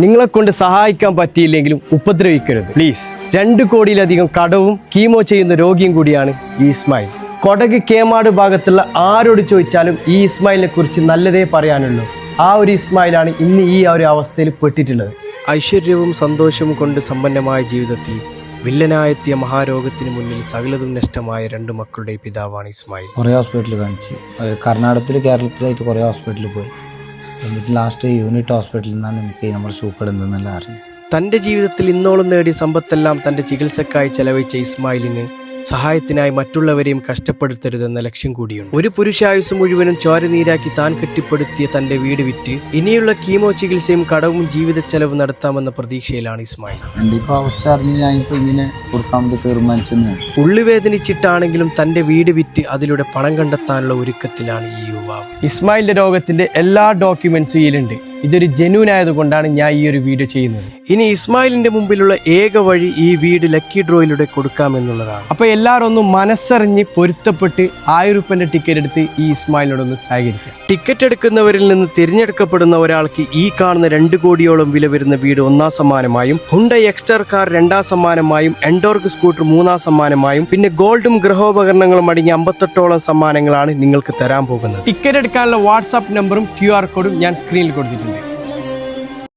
നിങ്ങളെ കൊണ്ട് സഹായിക്കാൻ പറ്റിയില്ലെങ്കിലും ഉപദ്രവിക്കരുത് പ്ലീസ്. 2 കോടിയിലധികം കടവും കീമോ ചെയ്യുന്ന രോഗിയും കൂടിയാണ് ഈ ഇസ്മായിൽ. കൊടക് കേമാട് ഭാഗത്തുള്ള ആരോട് ചോദിച്ചാലും ഈ ഇസ്മായിലിനെ കുറിച്ച് നല്ലതേ പറയാനുള്ളൂ. ആ ഒരു ഇസ്മായിലാണ് ഇന്ന് ഈ ഒരു അവസ്ഥയിൽ പെട്ടിട്ടുള്ളത്. ഐശ്വര്യവും സന്തോഷവും കൊണ്ട് സമ്പന്നമായ ജീവിതത്തിൽ വില്ലനായെത്തിയ മഹാരോഗത്തിന് മുന്നിൽ സകലതും നഷ്ടമായ 2 മക്കളുടെ പിതാവാണ് ഇസ്മായിൽ. കുറേ ഹോസ്പിറ്റലിൽ കാണിച്ച് കർണാടകത്തിൽ കേരളത്തിലായിട്ട് കുറേ ഹോസ്പിറ്റലിൽ പോയി. എന്നിട്ട് ലാസ്റ്റ് യൂണിറ്റ് ഹോസ്പിറ്റലിൽ നിന്നാണ് നമുക്ക് നമ്മൾ സൂക്കടുന്നതെന്നല്ല അറിഞ്ഞു. തൻ്റെ ജീവിതത്തിൽ ഇന്നോളം നേടിയ സമ്പത്തെല്ലാം തൻ്റെ ചികിത്സക്കായി ചെലവഴിച്ച ഇസ്മായിലിന് സഹായത്തിനായി മറ്റുള്ളവരെയും കഷ്ടപ്പെടുത്തരുതെന്ന ലക്ഷ്യം കൂടിയുണ്ട്. ഒരു പുരുഷായുസ് മുഴുവനും ചോരനീരാക്കി താൻ കെട്ടിപ്പടുത്തിയ തൻ്റെ വീട് വിറ്റ് ഇനിയുള്ള കീമോ ചികിത്സയും കടവും ജീവിത ചെലവ് നടത്താമെന്ന പ്രതീക്ഷയിലാണ് ഇസ്മായിൽ. എൻ്റെ ഇപ്പോൾ അവസ്ഥ അറിഞ്ഞ് ഞാനിപ്പോൾ ഇങ്ങനെ കൊടുക്കാൻ വേണ്ടി തീരുമാനിച്ചെന്ന്. ഉള്ളുവേദനിച്ചിട്ടാണെങ്കിലും തൻ്റെ വീട് വിറ്റ് അതിലൂടെ പണം കണ്ടെത്താനുള്ള ഒരുക്കത്തിലാണ് ഈ യുവാവ്. ഇസ്മായിലിന്റെ രോഗത്തിന്റെ എല്ലാ ഡോക്യുമെന്റ്സും ഇതിലുണ്ട്. ഇതൊരു ജെന്യൂൻ ആയതുകൊണ്ടാണ് ഞാൻ ഈ ഒരു വീഡിയോ ചെയ്യുന്നത്. ഇനി ഇസ്മായിലിന്റെ മുമ്പിലുള്ള ഏക വഴി ഈ വീട് ലക്കി ഡ്രോയിലൂടെ കൊടുക്കാമെന്നുള്ളതാണ്. അപ്പൊ എല്ലാവരും ഒന്ന് മനസ്സറിഞ്ഞ് പൊരുത്തപ്പെട്ട് 1000 രൂപന്റെ ടിക്കറ്റ് എടുത്ത് ഈ ഇസ്മായിലിനോടൊന്ന് സഹകരിക്കാം. ടിക്കറ്റ് എടുക്കുന്നവരിൽ നിന്ന് തിരഞ്ഞെടുക്കപ്പെടുന്ന ഒരാൾക്ക് ഈ കാണുന്ന 2 കോടിയോളം വില വരുന്ന വീട് 1ാം സമ്മാനമായും, ഹുണ്ടൈ എക്സ്റ്റർ കാർ 2ാം സമ്മാനമായും, എൻഡോർക്ക് സ്കൂട്ടർ 3ാം സമ്മാനമായും, പിന്നെ ഗോൾഡും ഗൃഹോപകരണങ്ങളും അടങ്ങിയ 58ഓളം സമ്മാനങ്ങളാണ് നിങ്ങൾക്ക് തരാൻ പോകുന്നത്. ടിക്കറ്റ് എടുക്കാനുള്ള വാട്സാപ്പ് നമ്പറും QR കോഡും ഞാൻ സ്ക്രീനിൽ കൊടുത്തിട്ടുണ്ട്.